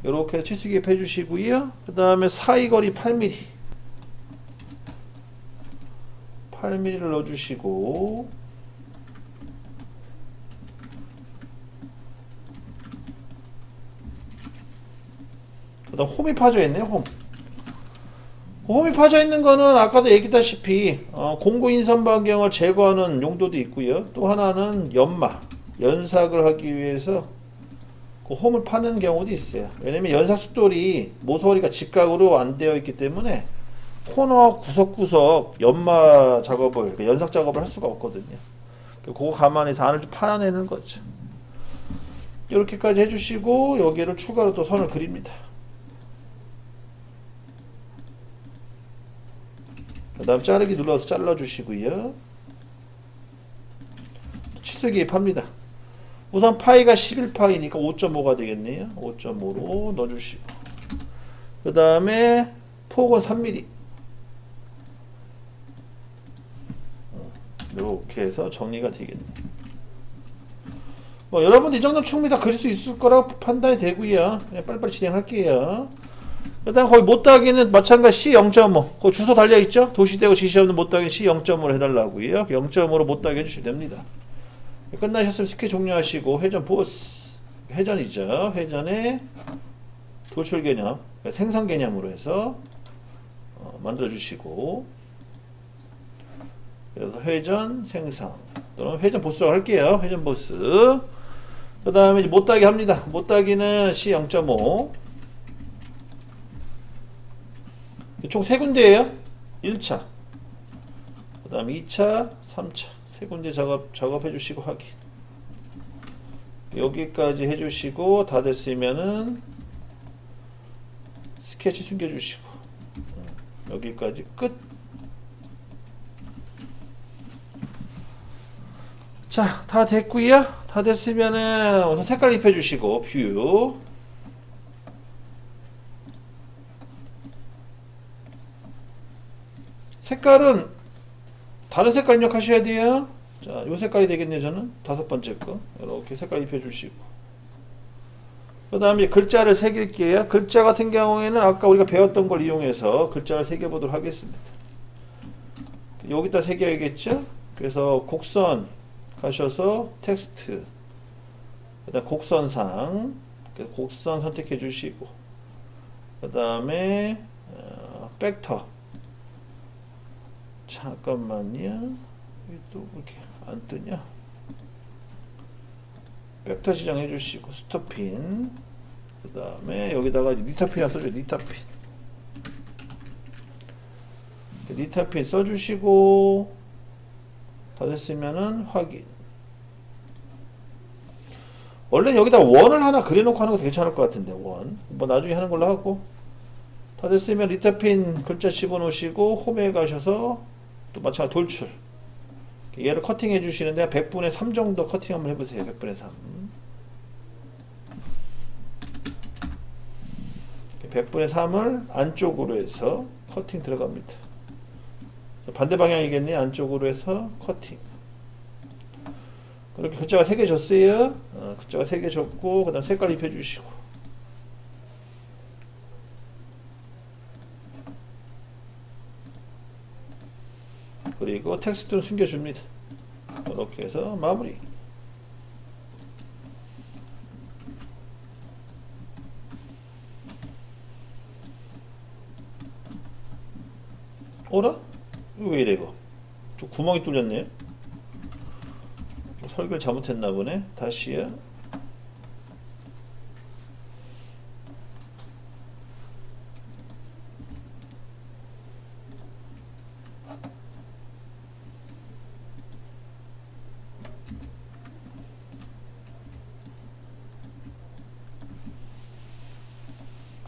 이렇게 치수기에 해주시고요. 그 다음에 사이거리 8mm 8mm를 넣어주시고, 그 다음 홈이 파져 있네요. 홈이 파져 있는 거는 아까도 얘기했다시피 공구 인선 반경을 제거하는 용도도 있고요. 또 하나는 연삭을 하기 위해서 그 홈을 파는 경우도 있어요. 왜냐면 연삭 숫돌이 모서리가 직각으로 안 되어 있기 때문에 코너 구석구석 연마 작업을, 그러니까 연삭 작업을 할 수가 없거든요. 그거 감안해서 안을 좀 파내는 거죠. 이렇게까지 해주시고 여기를 추가로 또 선을 그립니다. 그 다음 자르기 눌러서 잘라주시고요. 치수기에 팝니다. 우선 파이가 11파이니까 5.5가 되겠네요. 5.5로 넣어주시고, 그 다음에 폭은 3mm 이렇게 해서 정리가 되겠네요. 뭐 여러분들 이 정도는 충분히 다 그릴 수 있을 거라고 판단이 되고요. 그냥 빨리빨리 진행할게요. 그 다음 거기 못따기는 마찬가지 C0.5 그 주소 달려있죠? 도시대고 지시없는 못따기 C0.5로 해달라고요. 0.5로 못따기 해주시면 됩니다. 끝나셨으면 스케치 종료하시고 회전 보스, 회전이죠. 회전에 도출 개념, 생성 개념으로 해서 만들어 주시고, 그래서 회전 생성 또는 회전 보스라고 할게요. 회전 보스. 그 다음에 못따기 합니다. 못따기는 C0.5 총 3군데예요 1차, 그 다음 2차, 3차 3군데 작업해 주시고 확인. 여기까지 해주시고 다 됐으면은 스케치 숨겨주시고 여기까지 끝. 자, 다 됐고요. 다 됐으면은 우선 색깔 입혀주시고 뷰. 색깔은 다른 색깔 입력하셔야 돼요. 자, 요 색깔이 되겠네요. 저는 5번째 거 이렇게 색깔 입혀주시고, 그 다음에 글자를 새길게요. 글자 같은 경우에는 아까 우리가 배웠던 걸 이용해서 글자를 새겨보도록 하겠습니다. 여기다 새겨야겠죠. 그래서 곡선 가셔서 텍스트, 그 다음 곡선상, 곡선 선택해 주시고, 그 다음에 벡터, 잠깐만요. 또 이렇게 안 뜨냐? 벡터 지정해 주시고 스토핀, 그 다음에 여기다가 니타핀 써줘. 니타핀 써주시고 다 됐으면은 확인. 원래 여기다 원을 하나 그려놓고 하는 것도 괜찮을 것 같은데, 원 뭐 나중에 하는 걸로 하고, 다 됐으면 리타핀 글자 집어넣으시고 홈에 가셔서 또 마찬가지 돌출, 얘를 커팅 해주시는데 100분의 3 정도 커팅 한번 해보세요. 100분의 3. 100분의 3을 안쪽으로 해서 커팅 들어갑니다. 반대 방향이겠네요. 안쪽으로 해서 커팅. 그렇게 글자가 새겨졌어요. 글자가 새겨졌고, 그 다음 색깔 입혀주시고, 그리고 텍스트는 숨겨줍니다. 이렇게 해서 마무리. 어라? 이거 왜 이래 이거? 좀 구멍이 뚫렸네요. 설계를 잘못했나 보네. 다시요.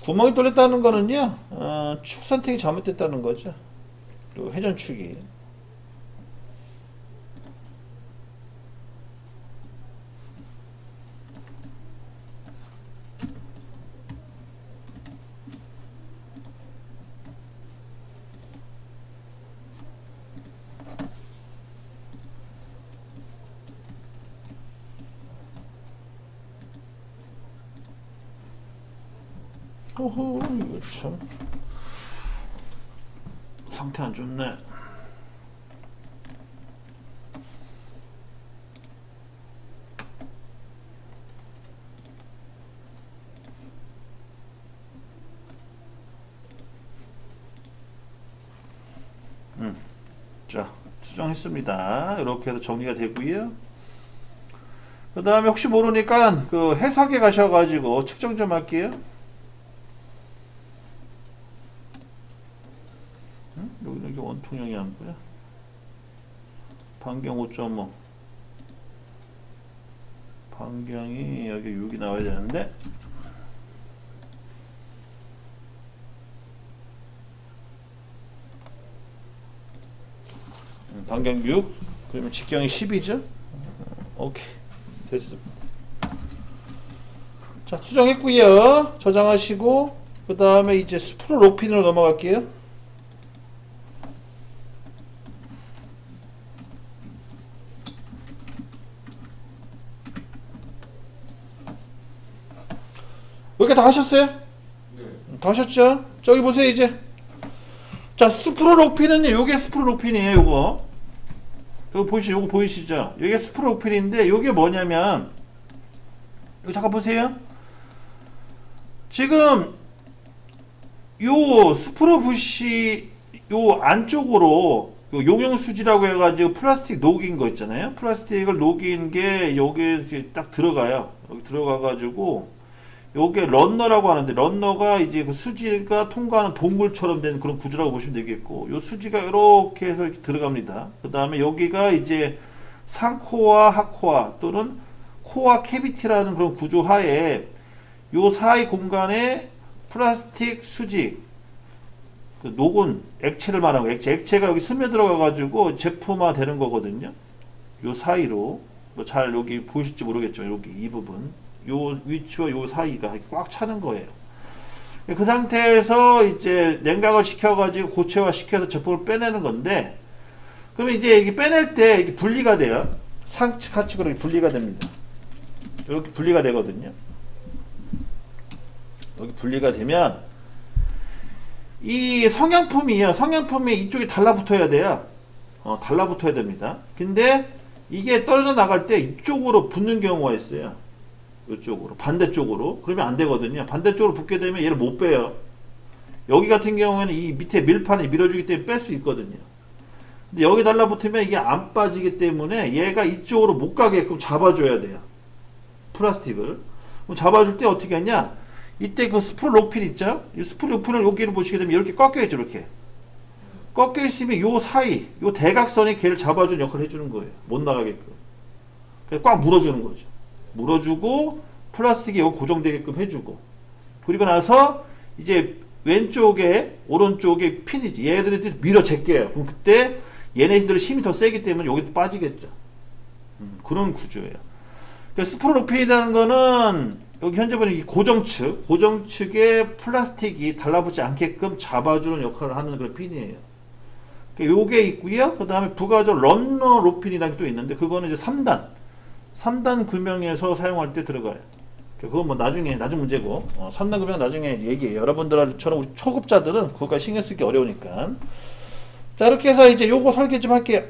구멍이 뚫렸다는 거는요, 축 선택이 잘못됐다는 거죠. 또 회전축이. 호호, 이거 참 상태 안 좋네. 자, 수정했습니다. 이렇게 해서 정리가 되고요. 그 다음에 혹시 모르니까 그 해석에 가셔가지고 측정 좀 할게요. 여기 원통형이 안 보여. 반경 5.5. 반경이 여기 6이 나와야 되는데. 반경 6. 그러면 직경이 10이죠. 오케이. 됐습니다. 자, 수정했고요. 저장하시고 그 다음에 이제 스프롤 로핀으로 넘어갈게요. 여기 다 하셨어요? 네. 다 하셨죠? 저기 보세요 이제. 자, 스프롤 로핀은 요게 스프롤 로핀이에요. 요거 보이시죠? 요거 보이시죠? 요게 스프롤 로핀인데 요게 뭐냐면 여기 잠깐 보세요. 지금 요 스프롤 붓이 요 안쪽으로 요 용형수지라고 해가지고 플라스틱 녹인 거 있잖아요. 플라스틱을 녹인 게 여기에 딱 들어가요. 여기 들어가가지고 요게 런너라고 하는데, 런너가 이제 그 수지가 통과하는 동굴처럼 된 그런 구조라고 보시면 되겠고, 요 수지가 이렇게 해서 이렇게 들어갑니다. 그 다음에 여기가 이제 상코어 하코어 또는 코어 캐비티라는 그런 구조 하에 요 사이 공간에 플라스틱 수지, 그 녹은 액체를 말하는 거예요. 액체가 여기 스며들어가 가지고 제품화 되는 거거든요. 요 사이로 뭐 잘 여기 보이실지 모르겠죠. 여기 이 부분, 요 위치와 요 사이가 꽉 차는 거예요. 그 상태에서 이제 냉각을 시켜가지고 고체화 시켜서 제품을 빼내는 건데, 그러면 이제 이게 빼낼 때 이게 분리가 돼요. 상측 하측으로 이렇게 분리가 됩니다. 이렇게 분리가 되거든요. 여기 분리가 되면 이 성형품이요. 성형품이 이쪽이 달라붙어야 돼요. 달라붙어야 됩니다. 근데 이게 떨어져 나갈 때 이쪽으로 붙는 경우가 있어요. 이쪽으로, 반대쪽으로. 그러면 안 되거든요. 반대쪽으로 붙게 되면 얘를 못 빼요. 여기 같은 경우에는 이 밑에 밀판이 밀어주기 때문에 뺄 수 있거든요. 근데 여기 달라붙으면 이게 안 빠지기 때문에 얘가 이쪽으로 못 가게끔 잡아줘야 돼요. 플라스틱을. 그럼 잡아줄 때 어떻게 하냐? 이때 그 스프롤 로핀 있죠? 이 스프롤 로핀을 여기를 보시게 되면 이렇게 꺾여있죠. 이렇게 꺾여 있으면 요 사이, 요 대각선이 걔를 잡아주는 역할을 해주는 거예요. 못 나가게끔. 그래서 꽉 물어주는 거죠. 물어주고 플라스틱이 여기 고정되게끔 해주고, 그리고 나서 이제 왼쪽에 오른쪽에 핀이지, 얘들이 밀어 제껴요. 그럼 그때 얘네들의 힘이 더 세기 때문에 여기도 빠지겠죠. 그런 구조예요. 스프롤 로핀이라는 거는 여기 현재 보는 이 고정축에 플라스틱이 달라붙지 않게끔 잡아주는 역할을 하는 그런 핀이에요. 요게 있고요. 그 다음에 부가적 런너 로핀이라는 게 또 있는데, 그거는 이제 3단 구명에서 사용할 때 들어가요. 그건 뭐 나중 문제고, 3단 구명 나중에 얘기해요. 여러분들처럼 우리 초급자들은 그거까지 신경 쓰기 어려우니까. 자, 이렇게 해서 이제 요거 설계 좀 할게요.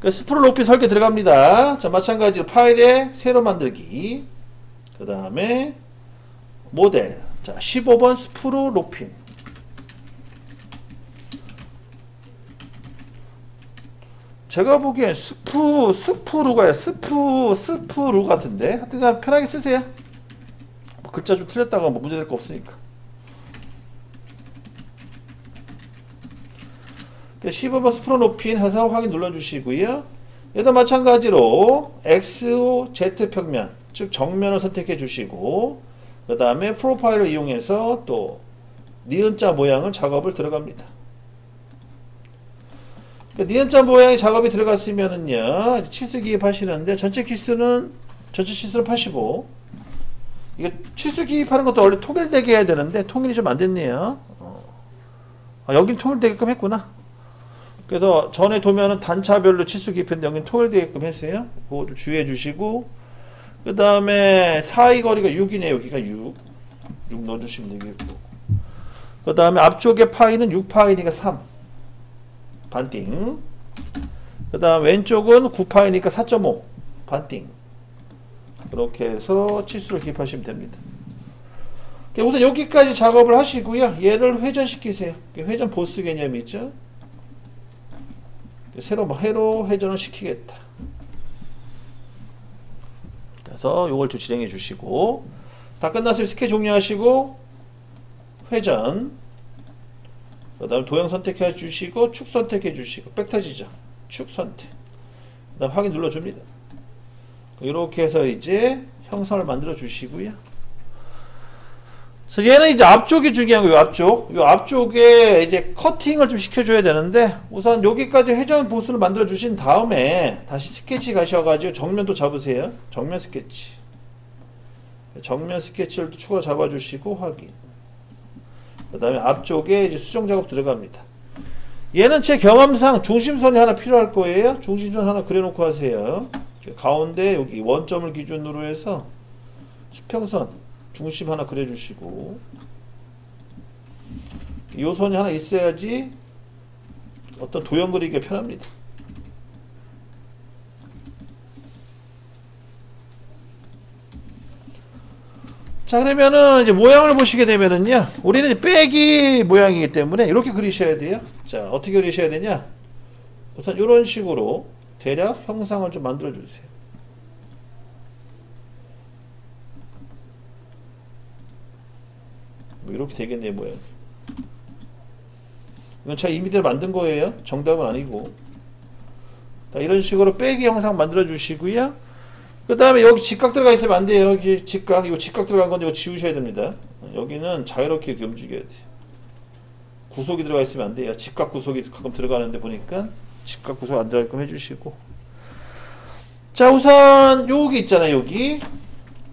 스프롤 로핀 설계 들어갑니다. 자, 마찬가지로 파일에 새로 만들기. 그 다음에 모델. 자, 15번 스프롤 로핀. 제가 보기엔 스프루가요. 스프루 같은데. 하여튼 그냥 편하게 쓰세요. 뭐 글자 좀 틀렸다가 뭐 문제될 거 없으니까. 15번 스프롤 로핀 해서 확인 눌러주시고요. 얘도 마찬가지로 XO Z 평면, 즉 정면을 선택해 주시고, 그 다음에 프로파일을 이용해서 또 니은자 모양을 작업을 들어갑니다. 니은자 모양의 작업이 들어갔으면은요, 치수 기입하시는데 전체 치수는 85. 이게 치수 기입하는 것도 원래 통일되게 해야 되는데 통일이 좀 안 됐네요. 여긴 통일되게끔 했구나. 그래서 전에 도면은 단차별로 치수 기입했는데 여기는 통일되게끔 했어요. 그거 좀 주의해 주시고, 그 다음에 사이 거리가 6이네요. 여기가 6. 6 넣어주시면 되겠고, 그 다음에 앞쪽에 파이는 6파이니까 3 반띵, 그 다음 왼쪽은 9파이니까 4.5 반띵. 그렇게 해서 치수를 기입하시면 됩니다. 우선 여기까지 작업을 하시고요. 얘를 회전시키세요. 회전 보스 개념이 있죠. 새로 해로 회전을 시키겠다. 그래서 요걸 좀 진행해 주시고, 다 끝났으면 스케치 종료하시고 회전, 그 다음에 도형 선택해 주시고 축 선택해 주시고 백타 지정 축 선택, 그 다음 확인 눌러 줍니다. 이렇게 해서 이제 형상을 만들어 주시고요. 그래서 얘는 이제 앞쪽이 중요한 거예요. 요 앞쪽에 이제 커팅을 좀 시켜줘야 되는데, 우선 여기까지 회전 보스를 만들어 주신 다음에 다시 스케치 가셔가지고 정면도 잡으세요. 정면 스케치. 정면 스케치를 추가 잡아주시고 확인. 그 다음에 앞쪽에 이제 수정 작업 들어갑니다. 얘는 제 경험상 중심선이 하나 필요할 거예요. 중심선 하나 그려놓고 하세요. 가운데 여기 원점을 기준으로 해서 수평선 중심 하나 그려주시고, 요 선이 하나 있어야지 어떤 도형 그리기가 편합니다. 자, 그러면은 이제 모양을 보시게 되면은요, 우리는 빼기 모양이기 때문에 이렇게 그리셔야 돼요. 자, 어떻게 그리셔야 되냐? 우선 이런 식으로 대략 형상을 좀 만들어 주세요. 뭐 이렇게 되겠네요, 모양. 이건 제가 이미대로 만든 거예요. 정답은 아니고. 자, 이런 식으로 빼기 형상 만들어 주시고요. 그 다음에 여기 직각 들어가 있으면 안 돼요. 여기 직각, 이거 직각 들어간 건데 이거 지우셔야 됩니다. 여기는 자유롭게 이렇게 움직여야 돼요. 구속이 들어가 있으면 안 돼요. 직각 구속이 가끔 들어가는데 보니까 직각 구속 안 들어가게끔 해주시고. 자, 우선 여기 있잖아요. 여기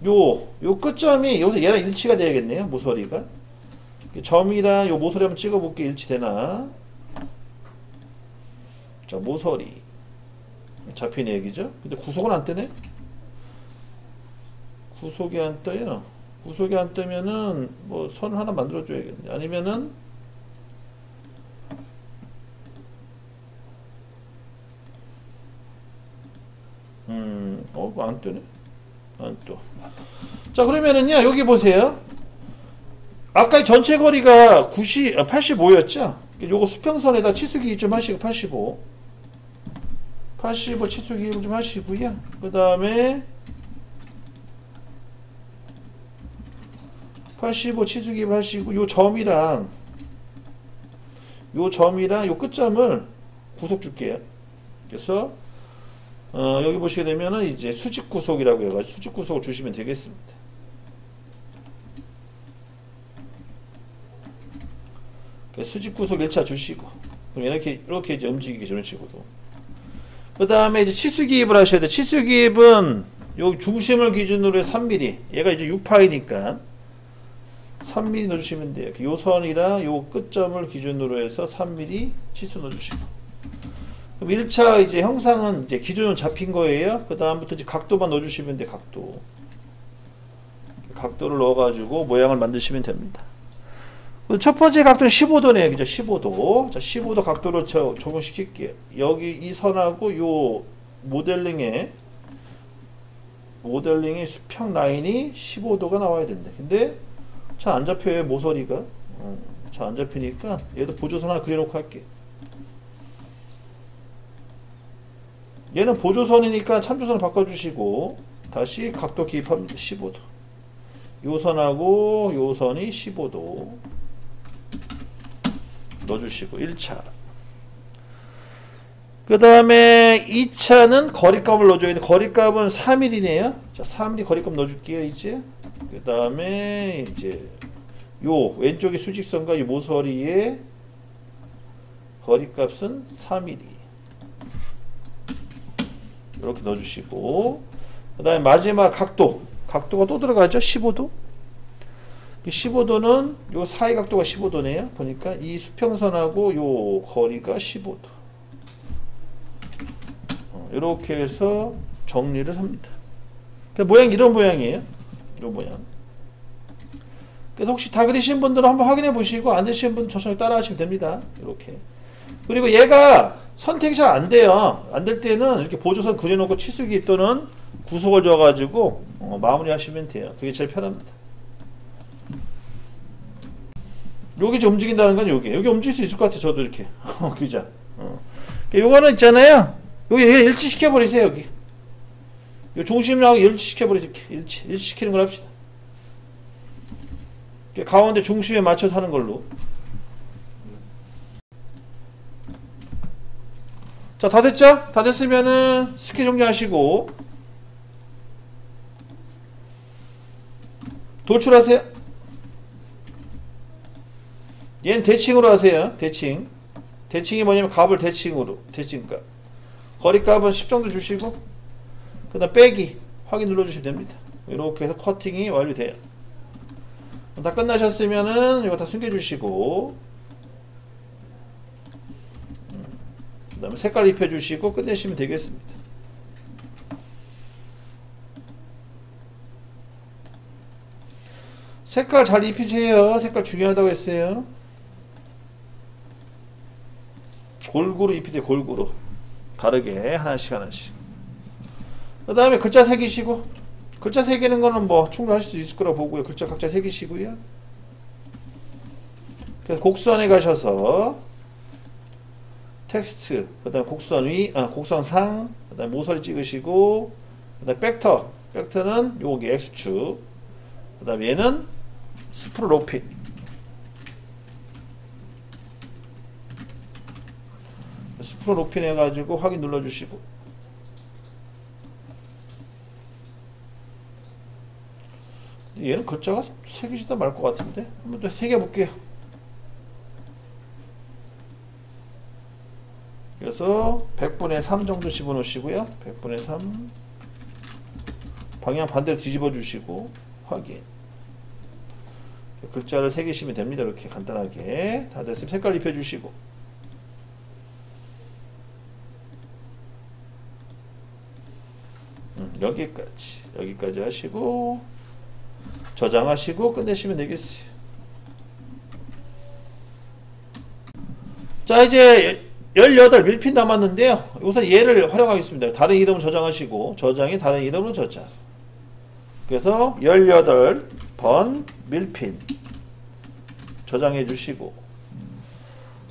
요 끝점이 여기서 얘랑 일치가 돼야겠네요. 모서리가. 점이랑 요 모서리 한번 찍어볼게. 일치되나? 자, 모서리 잡히는 얘기죠. 근데 구속은 안 뜨네. 구속이 안 떠요. 구속이 안 뜨면은 뭐 선을 하나 만들어 줘야겠네. 아니면은 안 뜨네. 안 떠. 자, 그러면은요, 여기 보세요. 아까 전체 거리가 85였죠? 요거 수평선에다 치수 기입 좀 하시고, 85 치수 기입 좀 하시고요. 그 다음에 85 치수 기입 하시고, 요 점이랑 요 끝점을 구속 줄게요. 그래서 여기 보시게 되면은 이제 수직 구속이라고 해가지고 수직 구속을 주시면 되겠습니다. 수직 구속 1차 주시고, 그럼 이렇게 이제 움직이게 저런 식으로. 그 다음에 이제 치수 기입을 하셔야 돼요. 치수 기입은 여기 중심을 기준으로 해서 3mm, 얘가 이제 6파이니까 3mm 넣어주시면 돼요. 요 선이랑 요 끝점을 기준으로 해서 3mm 치수 넣어주시고. 그럼 1차 이제 형상은 이제 기준으로 잡힌 거예요. 그 다음부터 이제 각도만 넣어주시면 돼요. 각도를 넣어가지고 모양을 만드시면 됩니다. 첫 번째 각도는 15도네요. 그죠? 15도. 자, 15도 각도로 적용시킬게요. 여기 이 선하고 요 모델링의 수평 라인이 15도가 나와야 된다. 근데 잘 안 잡혀요. 모서리가. 잘 안 잡히니까 얘도 보조선 하나 그려놓고 할게요. 얘는 보조선이니까 참조선을 바꿔주시고 다시 각도 기입합니다. 15도. 요 선하고 요 선이 15도 넣어주시고 1차. 그 다음에 2차는 거리값을 넣어줘야 돼. 거리값은 3mm네요. 자, 3mm 거리값 넣어줄게요. 이제 그 다음에 이제 요 왼쪽의 수직선과 이 모서리의 거리값은 4mm 이렇게 넣어주시고, 그 다음에 마지막 각도가 또 들어가죠. 15도. 15도는 요 사이 각도가 15도네요. 보니까 이 수평선하고 요 거리가 15도. 이렇게 해서 정리를 합니다. 모양 이런 모양이에요. 요 모양. 그래서 혹시 다 그리신 분들은 한번 확인해 보시고 안 되시는 분은 천천히 따라 하시면 됩니다. 이렇게. 그리고 얘가 선택이 잘 안 돼요. 안 될 때는 이렇게 보조선 그려놓고 치수기 또는 구속을 줘가지고 마무리 하시면 돼요. 그게 제일 편합니다. 여기 좀 움직인다는 건 여기 움직일 수 있을 것 같아. 저도 이렇게 그죠? 요거는 있잖아요. 여기 일치시켜 버리세요. 여기 요 중심하고 일치시켜 버리세요. 일치시키는 걸 합시다. 가운데 중심에 맞춰서 하는 걸로. 자, 다 됐죠? 다 됐으면은 스케 정리하시고 돌출하세요. 얘는 대칭으로 하세요. 대칭이 뭐냐면 값을 대칭값 거리값은 10 정도 주시고 그 다음 빼기 확인 눌러주시면 됩니다. 이렇게 해서 커팅이 완료돼요. 다 끝나셨으면은 이거 다 숨겨주시고 그 다음에 색깔 입혀주시고 끝내시면 되겠습니다. 색깔 잘 입히세요. 색깔 중요하다고 했어요. 골고루 입히세요. 골고루 다르게 하나씩 그 다음에 글자 새기시고 글자 새기는 거는 뭐 충분히 하실 수 있을 거라고 보고요. 글자 각자 새기시고요. 그래서 곡선에 가셔서 텍스트, 그 다음에 곡선 위, 곡선 상, 그 다음에 모서리 찍으시고, 그 다음에 벡터는 여기 X축, 그 다음에 얘는 스프롤 로핀. 스프롤 로핀 해가지고 확인 눌러주시고, 얘는 글자가 새기지도 말 것 같은데? 한번 더 새겨볼게요. 그래서 100분의 3 정도 집어넣으시고요. 100분의 3 방향 반대로 뒤집어 주시고 확인. 글자를 새기시면 됩니다. 이렇게 간단하게 다 됐으면 색깔 입혀 주시고 여기까지 하시고 저장하시고 끝내시면 되겠어요. 자, 이제 18 밀핀 남았는데요. 우선 얘를 활용하겠습니다. 다른 이름을 저장하시고 저장이 다른 이름으로 저장. 그래서 18번 밀핀 저장해 주시고,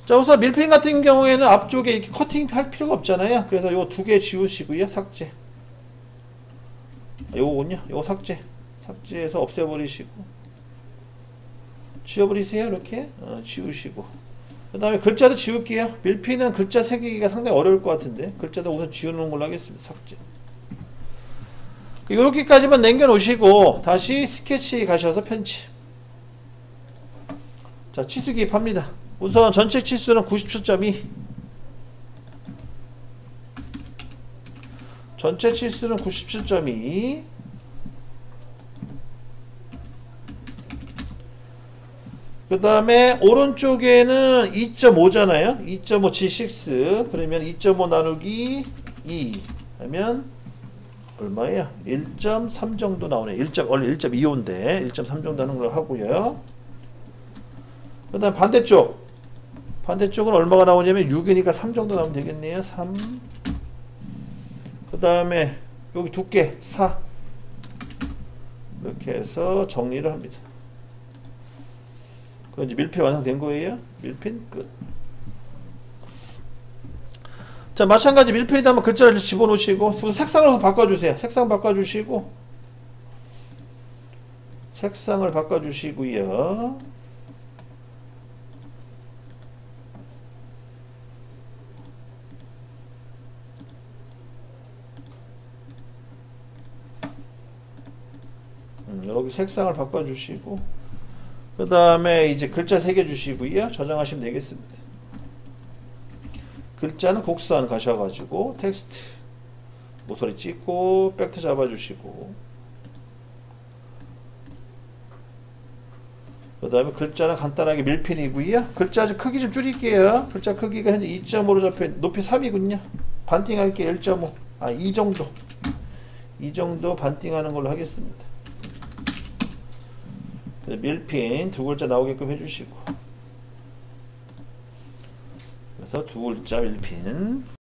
자, 우선 밀핀 같은 경우에는 앞쪽에 이렇게 커팅 할 필요가 없잖아요. 그래서 요 두 개 지우시고요. 삭제. 요거군요. 요거 삭제해서 없애버리시고 지워버리세요. 이렇게 지우시고 그 다음에 글자도 지울게요. 밀핀은 글자 새기기가 상당히 어려울 것 같은데 글자도 우선 지우는 걸로 하겠습니다. 삭제. 이렇게까지만 남겨놓으시고 다시 스케치 가셔서 편집. 자, 치수 기입합니다. 우선 전체 치수는 97.2. 전체 치수는 97.2. 그 다음에 오른쪽에는 2.5잖아요. 2.5 G6 그러면 2.5 나누기 2 하면 얼마예요? 1.3 정도 나오네. 원래 1.25인데 1.3 정도 하는 걸 하고요. 그 다음 반대쪽은 얼마가 나오냐면 6이니까 3 정도 나오면 되겠네요. 3. 그 다음에 여기 두께 4. 이렇게 해서 정리를 합니다. 그럼 이제 밀핀 완성된 거예요. 밀핀 끝. 자, 마찬가지 밀핀에다 한번 글자를 집어넣으시고 색상을 바꿔주세요. 색상 바꿔주시고 색상을 바꿔주시고요. 여기 색상을 바꿔주시고 그 다음에 이제 글자 새겨주시고요. 저장하시면 되겠습니다. 글자는 곡선 가셔가지고 텍스트 모서리 찍고 벡터 잡아주시고 그 다음에 글자는 간단하게 밀핀이고요. 글자 크기 좀 줄일게요. 글자 크기가 현재 2.5로 잡혀 높이 3이군요. 반띵할게요. 1.5 2 정도. 이 정도 반띵하는 걸로 하겠습니다. 그래서 밀핀 두 글자 나오게끔 해주시고, 그래서 두 글자 밀핀.